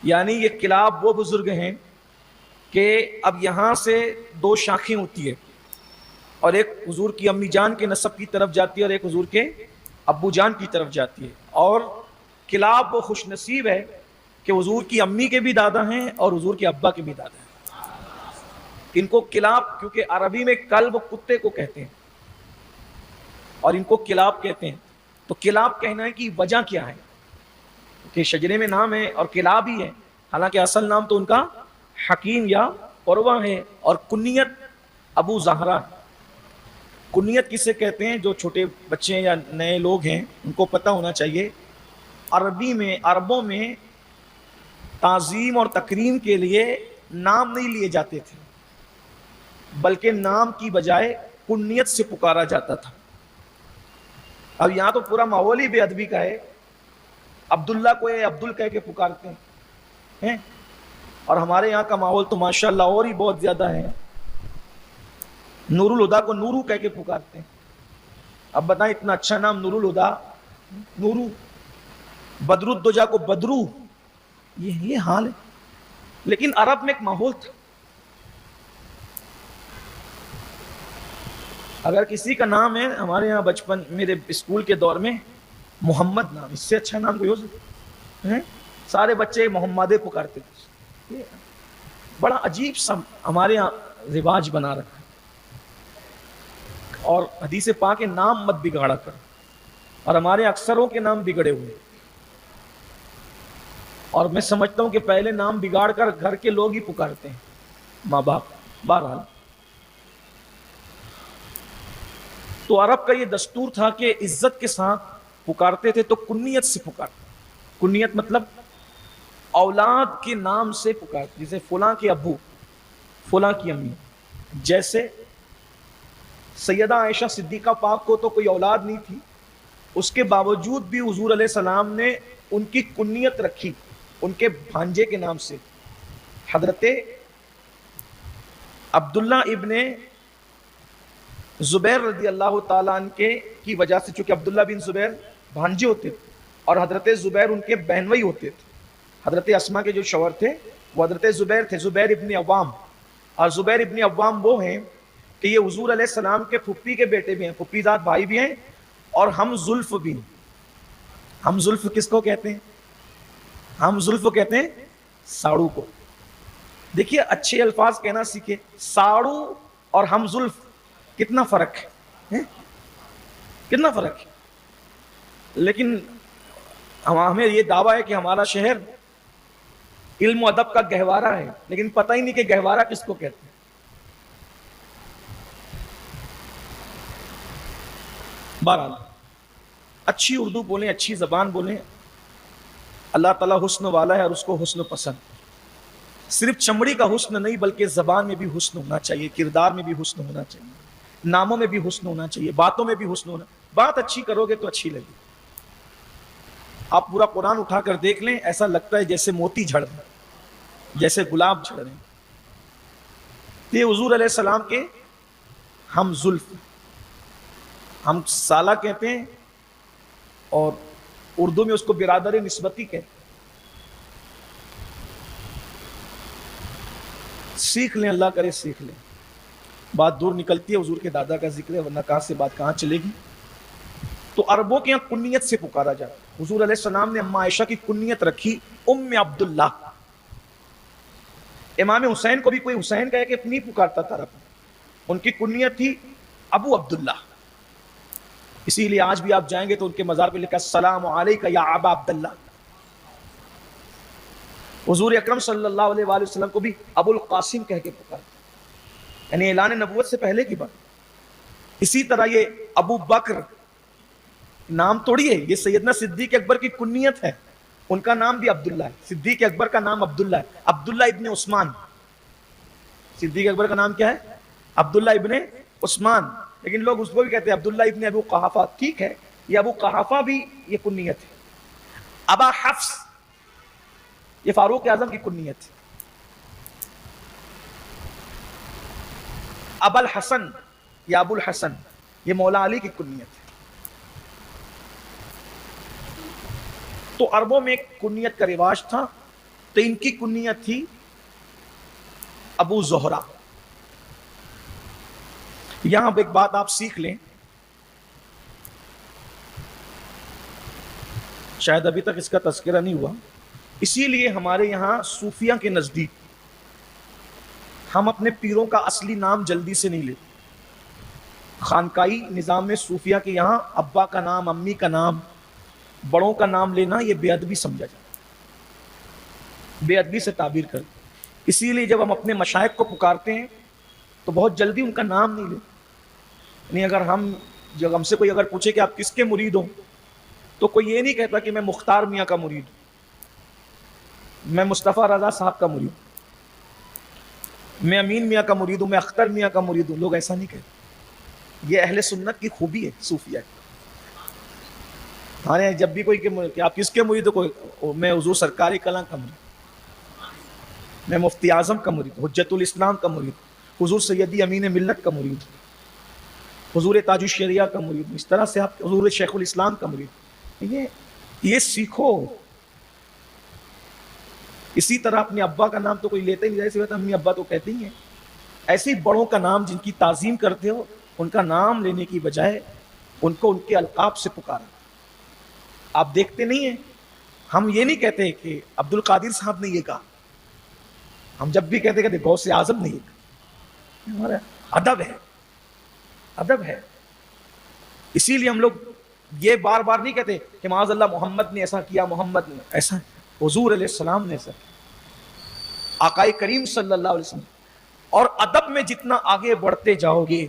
یعنی یہ کلاب وہ بزرگ ہیں کہ اب یہاں سے دو شاخیں ہوتی ہے، اور ایک حضور کی امی جان کے نسب کی طرف جاتی ہے اور ایک حضور کے ابو جان کی طرف جاتی ہے، اور کلاب وہ خوش نصیب ہے کہ حضور کی امی کے بھی دادا ہیں اور حضور کے ابا کے بھی دادا ہیں۔ ان کو کلاب، کیونکہ عربی میں کلب کتے کو کہتے ہیں اور ان کو کلاب کہتے ہیں، تو کلاب کہنا ہے کہ وجہ کیا ہے کہ شجرے میں نام ہے اور کلاب ہی ہے، حالانکہ اصل نام تو ان کا حکیم یا عروہ ہے، اور کنیت ابو زہرا۔ کنیت کسے کہتے ہیں؟ جو چھوٹے بچے یا نئے لوگ ہیں ان کو پتہ ہونا چاہیے، عربی میں، عربوں میں تعظیم اور تکریم کے لیے نام نہیں لیے جاتے تھے، بلکہ نام کی بجائے کنیت سے پکارا جاتا تھا۔ اب یہاں تو پورا ماحول ہی بے ادبی کا ہے، عبداللہ کو یہ عبدل کہہ کے پکارتے ہیں، اور ہمارے یہاں کا ماحول تو ماشاءاللہ اور ہی بہت زیادہ ہے، نور الہدا کو نورو کہہ کے پکارتے ہیں۔ اب بتائیں اتنا اچھا نام نور الہدا، نورو، بدر الدجا کو بدرو، یہ حال ہے۔ لیکن عرب میں ایک ماحول تھا، اگر کسی کا نام ہے، ہمارے یہاں بچپن میرے اسکول کے دور میں محمد نام، اس سے اچھا نام کوئی ہو سکتا ہے؟ سارے بچے محمدے پکارتے تھے۔ بڑا عجیب سا ہمارے یہاں رواج بنا رکھا ہے، اور حدیث پاک نام مت بگاڑا کر، اور ہمارے اکثروں کے نام بگڑے ہوئے، اور میں سمجھتا ہوں کہ پہلے نام بگاڑ کر گھر کے لوگ ہی پکارتے ہیں، ماں باپ۔ بہرحال تو عرب کا یہ دستور تھا کہ عزت کے ساتھ پکارتے تھے تو کنیت سے پکارتے۔ کنیت مطلب اولاد کے نام سے پکارتے، جیسے فلاں کے ابو، فلاں کی امی۔ جیسے سیدہ عائشہ صدیقہ پاک کو تو کوئی اولاد نہیں تھی، اس کے باوجود بھی حضور علیہ السلام نے ان کی کنیت رکھی ان کے بھانجے کے نام سے، حضرت عبداللہ ابن زبیر رضی اللہ تعالیٰ عنہ کی وجہ سے، چونکہ عبداللہ بن زبیر بھانجے ہوتے تھے اور حضرت زبیر ان کے بہنوئی ہوتے تھے۔ حضرت اسما کے جو شوہر تھے وہ حضرت زبیر تھے، زبیر ابن عوام، اور زبیر ابن عوام وہ ہیں کہ یہ حضور علیہ السلام کے پھپھی کے بیٹے بھی ہیں، پھپھی زاد بھائی بھی ہیں، اور ہم زلف بھی ہیں۔ ہم زلف کس کو کہتے ہیں؟ ہم زلف کہتے ہیں ساڑو کو۔ دیکھیے اچھے الفاظ کہنا سیکھے، ساڑو اور ہم زلف کتنا فرق ہے، کتنا فرق ہے۔ لیکن ہمیں یہ دعویٰ ہے کہ ہمارا شہر علم و ادب کا گہوارہ ہے، لیکن پتہ ہی نہیں کہ گہوارہ کس کو کہتے ہیں۔ بہرحال اچھی اردو بولیں، اچھی زبان بولیں، اللہ تعالیٰ حسن والا ہے اور اس کو حسن پسند۔ صرف چمڑی کا حسن نہیں بلکہ زبان میں بھی حسن ہونا چاہیے، کردار میں بھی حسن ہونا چاہیے، ناموں میں بھی حسن ہونا چاہیے، باتوں میں بھی حسن ہونا۔ بات اچھی کرو گے تو اچھی لگے۔ آپ پورا قرآن اٹھا کر دیکھ لیں، ایسا لگتا ہے جیسے موتی جھڑ رہے ہیں، جیسے گلاب جھڑ رہے ہیں۔ یہ حضور علیہ السلام کے ہم زلف، ہم سالہ کہتے ہیں، اور اردو میں اس کو برادر نسبتی کہتے ہیں۔ سیکھ لیں، اللہ کرے سیکھ لیں۔ بات دور نکلتی ہے، حضور کے دادا کا ذکر ہے، ورنہ کہاں سے بات کہاں چلے گی۔ تو عربوں کے یہاں کنیت سے پکارا جاتا۔ حضور علیہ السلام نے اماں عائشہ کی کنیت رکھی ام عبداللہ۔ امام حسین کو بھی کوئی حسین کہہ کے نہیں پکارتا تھا، ان کی کنیت تھی ابو عبداللہ۔ اسی لیے آج بھی آپ جائیں گے تو ان کے مزار پہ لکھا السلام علیکہ یا ابا عبداللہ۔ حضور اکرم صلی اللہ علیہ وآلہ وسلم کو بھی ابو القاسم کہہ کے پکارتا، یعنی اعلان نبوت سے پہلے کی بات۔ اسی طرح یہ ابو بکر نام توڑی ہے، یہ سیدنا صدیق اکبر کی کنیت ہے، ان کا نام بھی عبداللہ ہے۔ صدیق اکبر کا نام عبداللہ ہے، عبداللہ ابن عثمان۔ صدیق اکبر کا نام کیا ہے؟ عبداللہ ابن عثمان، لیکن لوگ اس کو بھی کہتے ہیں عبداللہ ابن ابو قحافہ۔ ٹھیک ہے، یہ ابو قحافہ بھی یہ کنیت ہے۔ ابا حفص یہ فاروق اعظم کی کنیت ہے۔ ابو الحسن یا ابو الحسن یہ مولا علی کی کنیت ہے۔ تو عربوں میں ایک کنیت کا رواج تھا، تو ان کی کنیت تھی ابو زہرا. یہاں ایک بات آپ سیکھ لیں, شاید ابھی تک اس کا تذکرہ نہیں ہوا, اسی لیے ہمارے یہاں صوفیہ کے نزدیک ہم اپنے پیروں کا اصلی نام جلدی سے نہیں لیتے. خانقاہی نظام میں صوفیہ کے یہاں ابا کا نام, امی کا نام, بڑوں کا نام لینا یہ بے ادبی سمجھا جاتا ہے, بے ادبی سے تعبیر کرتے. اسی لیے جب ہم اپنے مشائخ کو پکارتے ہیں تو بہت جلدی ان کا نام نہیں لیتے. یعنی اگر ہم سے کوئی اگر پوچھے کہ آپ کس کے مرید ہو, تو کوئی یہ نہیں کہتا کہ میں مختار میاں کا مرید ہوں, میں مصطفیٰ رضا صاحب کا مرید ہوں, میں امین میاں کا مرید ہوں, میں اختر میاں کا مرید ہوں. لوگ ایسا نہیں کہتے. یہ اہل سنت کی خوبی ہے صوفیہ کی. ہمارے جب بھی کوئی کہ آپ کس کے مرید ہو, کوئی میں حضور سرکار کلام کا مرید, میں مفتی اعظم کا مرید, حجت الاسلام کا مرید, حضور سیدی امین ملت کا مرید, حضور تاج الشریعہ کا مرید. اس طرح سے آپ حضور شیخ الاسلام کا مرید. یہ سیکھو. اسی طرح اپنے ابا کا نام تو کوئی لیتے نہیں, جیسے امی ابا تو کہتے ہی ہیں. ایسے بڑوں کا نام جن کی تعظیم کرتے ہو, ان کا نام لینے کی بجائے ان کو ان کے القاب سے پکارا. آپ دیکھتے نہیں ہیں, ہم یہ نہیں کہتے کہ عبد القادر صاحب نے یہ کہا, ہم جب بھی کہتے کہ غوث اعظم نے یہ کہا. ہمارا ادب ہے, ادب ہے. اسی لیے ہم لوگ یہ بار بار نہیں کہتے کہ معاذ اللہ محمد نے ایسا کیا, محمد نے ایسا, حضور علیہ السلام نے ایسا کیا, آقائے کریم صلی اللہ علیہ وسلم. اور ادب میں جتنا آگے بڑھتے جاؤ گے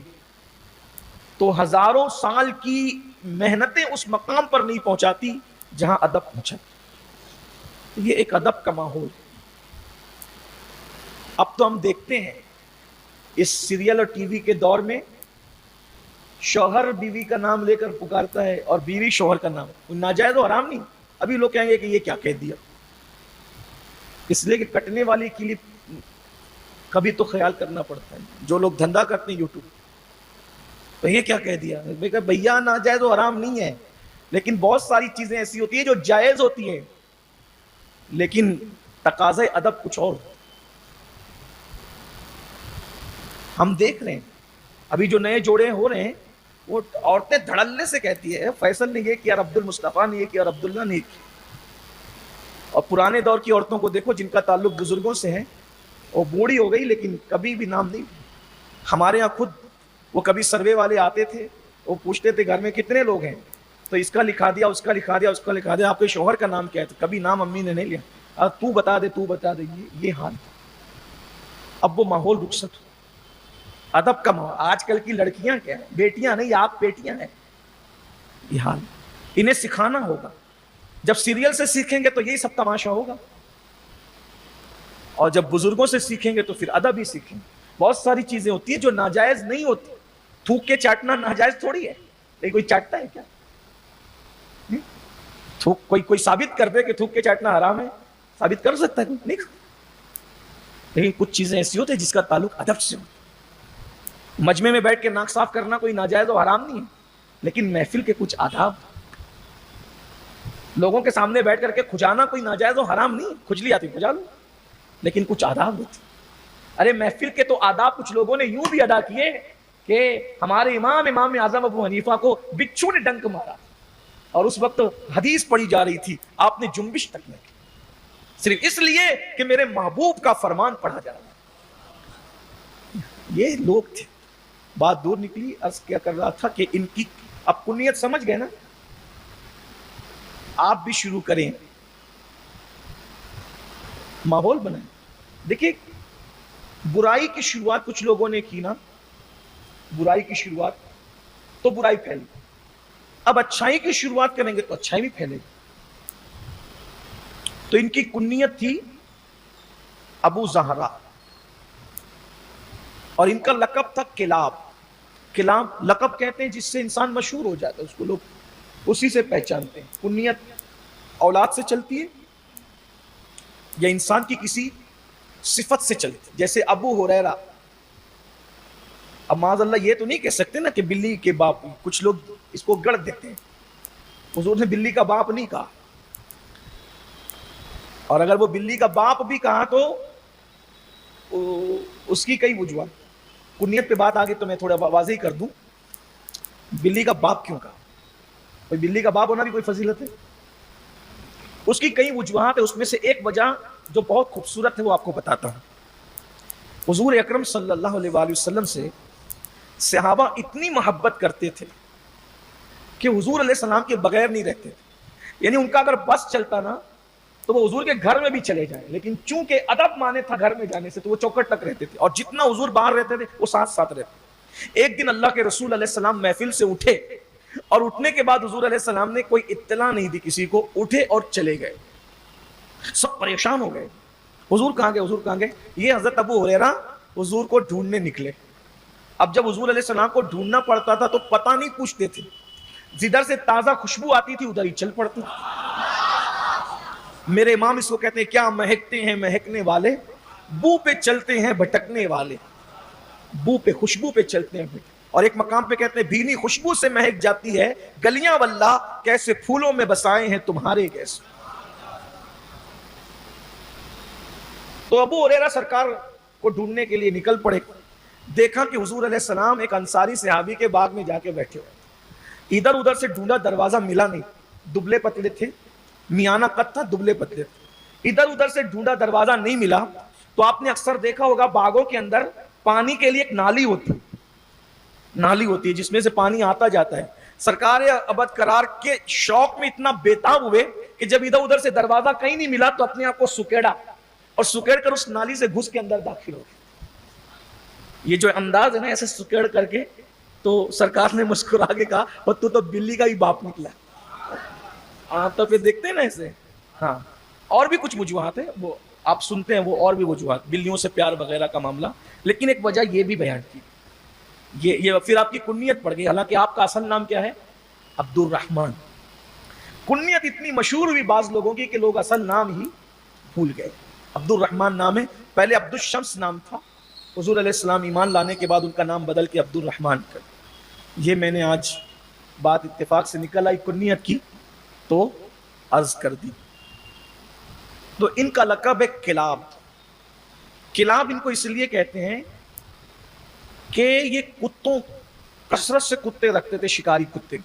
تو ہزاروں سال کی محنتیں اس مقام پر نہیں پہنچاتی جہاں ادب پہنچا. یہ ایک ادب کا ماحول. اب تو ہم دیکھتے ہیں اس سیریل اور ٹی وی کے دور میں شوہر بیوی کا نام لے کر پکارتا ہے اور بیوی شوہر کا نام. ناجائز و حرام نہیں. ابھی لوگ کہیں گے کہ یہ کیا کہہ دیا, اس لیے کہ کٹنے والی کلپ کبھی تو خیال کرنا پڑتا ہے. جو لوگ دھندا کرتے ہیں یوٹیوب, تو یہ کیا کہہ دیا, میں کہا بھیا ناجائز و حرام نہیں ہے, لیکن بہت ساری چیزیں ایسی ہوتی ہیں جو جائز ہوتی ہیں, لیکن تقاضۂ ادب کچھ اور. ہم دیکھ رہے ہیں ابھی جو نئے جوڑے ہو رہے ہیں, وہ عورتیں دھڑلے سے کہتی ہے فیصل نے یہ کیا, عبد المصطفیٰ نے یہ کیا, اور عبداللہ نے یہ کیا. اور پرانے دور کی عورتوں کو دیکھو جن کا تعلق بزرگوں سے ہے, وہ بوڑھی ہو گئی لیکن کبھی بھی نام نہیں. ہمارے ہاں خود وہ کبھی سروے والے آتے تھے, وہ پوچھتے تھے گھر میں کتنے لوگ ہیں, تو اس کا لکھا دیا, اس کا لکھا دیا, اس کا لکھا دیا, آپ کے شوہر کا نام کیا ہے, تو کبھی نام امی نے نہیں لیا. اب تو بتا دے, تو بتا دے. یہ حال. اب وہ ماحول رخصت ہو, ادب کا ماحول. آج کل کی لڑکیاں کیا ہیں, بیٹیاں نہیں, آپ بیٹیاں ہیں. یہ حال. انہیں سکھانا ہوگا. جب سیریل سے سیکھیں گے تو یہی سب تماشا ہوگا, اور جب بزرگوں سے سیکھیں گے تو پھر ادب ہی سیکھیں گے. بہت ساری چیزیں ہوتی ہیں جو ناجائز نہیں ہوتی. تھوک کے چاٹنا ناجائز تھوڑی ہے, لیکن کوئی چاٹتا ہے کیا؟ کوئی ثابت کر دے کہ تھوک کے چاٹنا حرام ہے, ثابت کر سکتا ہے کوئی؟ نہیں. لیکن کچھ چیزیں ایسی ہوتی ہیں جس کا تعلق ادب سے ہوتا ہے. مجمع میں بیٹھ کے ناک صاف کرنا کوئی ناجائز و حرام نہیں ہے, لیکن محفل کے کچھ آداب. لوگوں کے سامنے بیٹھ کر کے کھجانا کوئی ناجائز و حرام نہیں. کھجلی آتی کھجا لو, لیکن کچھ آداب ہوتی. ارے محفل کے تو آداب کچھ لوگوں نے یوں بھی ادا کیے کہ ہمارے امام اعظم ابو حنیفہ کو بچھو نے ڈنک مارا, اور اس وقت حدیث پڑھی جا رہی تھی, آپ نے جنبش تک نہیں کی, صرف اس لیے کہ میرے محبوب کا فرمان پڑھا جا رہا ہے. یہ لوگ تھے. بات دور نکلی. عرض کیا کر رہا تھا کہ ان کی اب کنیت سمجھ گئے نا, آپ بھی شروع کریں, ماحول بنائیں. دیکھیے برائی کی شروعات کچھ لوگوں نے کی نا, برائی کی شروعات تو برائی پھیلی. اب اچھائی کی شروعات کریں گے تو اچھائی بھی پھیلے گی. تو ان کی کنیت تھی ابو زہرا, اور ان کا لقب تھا کلاب. کلاب لقب کہتے ہیں جس سے انسان مشہور ہو جاتا ہے, اس کو لوگ اسی سے پہچانتے ہیں. کنیت اولاد سے چلتی ہے یا انسان کی کسی صفت سے چلتی ہے. جیسے ابو ہریرہ, اب معاذ اللہ یہ تو نہیں کہہ سکتے نا کہ بلی کے باپ. کچھ لوگ اس کو گڑ دیتے ہیں. حضور نے بلی کا باپ نہیں کہا, اور اگر وہ بلی کا باپ بھی کہا تو اس کی کئی وجوہات. کنیت پہ بات آگے تو میں تھوڑا واضح کر دوں. بلی کا باپ کیوں کہا؟ کوئی بلی کا باپ ہونا بھی کوئی فضیلت ہے؟ اس کی کئی وجوہات ہیں. اس میں سے ایک وجہ جو بہت خوبصورت ہے وہ آپ کو بتاتا ہوں. حضور اکرم صلی اللہ علیہ وآلہ وسلم سے صحابہ اتنی محبت کرتے تھے کہ حضور علیہ السلام کے بغیر نہیں رہتے تھے. یعنی ان کا اگر بس چلتا نا تو وہ حضور کے گھر میں بھی چلے جائیں, لیکن چونکہ ادب مانے تھا گھر میں جانے سے تو وہ چوکٹ تک رہتے تھے, اور جتنا حضور باہر رہتے تھے وہ ساتھ ساتھ رہتے. ایک دن اللہ کے رسول علیہ السلام محفل سے اٹھے, اور اٹھنے کے بعد حضور علیہ السلام نے کوئی اطلاع نہیں دی کسی کو, اٹھے اور چلے گئے. سب پریشان ہو گئے, حضور کہاں گئے, حضور کہاں گئے. یہ حضرت ابو ہریرہ حضور کو ڈھونڈنے نکلے. اب جب حضور علیہ السلام کو ڈھونڈنا پڑتا تھا تو پتہ نہیں پوچھتے تھے, جدھر سے تازہ خوشبو آتی تھی ادھر ہی چل پڑتے. میرے امام اس کو کہتے ہیں کیا مہکتے ہیں مہکنے والے, بو پہ چلتے ہیں بھٹکنے والے. بو پہ, خوشبو پہ چلتے ہیں. اور ایک مقام پہ کہتے ہیں بھینی خوشبو سے مہک جاتی ہے گلیاں واللہ, کیسے پھولوں میں بسائے ہیں تمہارے کیسے. تو ابو ہریرہ سرکار کو ڈھونڈنے کے لیے نکل پڑے. دیکھا کہ حضور علیہ السلام ایک انصاری صحابی کے باغ میں جا کے بیٹھے ہوئے. ادھر ادھر سے ڈھونڈا, دروازہ ملا نہیں. دبلے پتلے تھے, میانہ قد تھا, دبلے پتلے تھے. ادھر ادھر سے ڈھونڈا, دروازہ نہیں ملا. تو آپ نے اکثر دیکھا ہوگا باغوں کے اندر پانی کے لیے ایک نالی ہوتی ہے جس میں سے پانی آتا جاتا ہے. سرکار ابد قرار کے شوق میں اتنا بےتاب ہوئے کہ جب ادھر ادھر سے دروازہ کہیں نہیں ملا تو اپنے آپ کو سکیڑا, اور سکیڑ کر اس نالی سے گھس کے اندر داخل ہو گئے. یہ جو انداز ہے نا ایسے سکیڑ کر کے, تو سرکار نے مسکرا کے کہا اور تو بلی کا ہی باپ نکلا. تو پھر دیکھتے ہیں نا ایسے. ہاں, اور بھی کچھ وجوہات ہیں, وہ آپ سنتے ہیں, وہ اور بھی وجوہات, بلیوں سے پیار وغیرہ کا معاملہ. لیکن ایک وجہ یہ بھی بیان کی, یہ پھر آپ کی کنیت پڑ گئی. حالانکہ آپ کا اصل نام کیا ہے؟ عبد الرحمن. کنیت اتنی مشہور ہوئی بعض لوگوں کی کہ لوگ اصل نام ہی بھول گئے. عبد الرحمن نام ہے. پہلے عبد الشمس نام تھا, حضور علیہ السلام ایمان لانے کے بعد ان کا نام بدل کے عبد الرحمن کر. یہ میں نے آج بات اتفاق سے نکل آئی کنیت کی تو عرض کر دی. تو ان کا لقب ہے کلاب. کلاب ان کو اس لیے کہتے ہیں کہ یہ کتوں, کثرت سے کتے رکھتے تھے, شکاری کتے.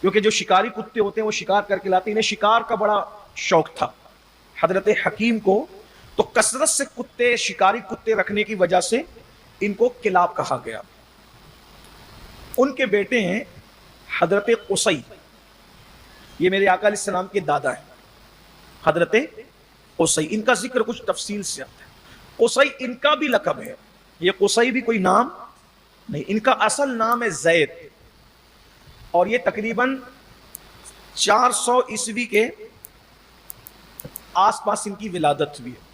کیونکہ جو شکاری کتے ہوتے ہیں وہ شکار کر کے لاتے ہیں. انہیں شکار کا بڑا شوق تھا حضرت حکیم کو, تو کثرت سے کتے, شکاری کتے رکھنے کی وجہ سے ان کو کلاب کہا گیا. ان کے بیٹے ہیں حضرت قصی, یہ میرے آقا علیہ السلام کے دادا ہیں حضرت قصی. ان کا ذکر کچھ تفصیل سے آتا ہے. قصی ان کا بھی لقب ہے, یہ قصی بھی کوئی نام نہیں, ان کا اصل نام ہے زید, اور یہ تقریباً 400 عیسوی کے آس پاس ان کی ولادت ہوئی ہے.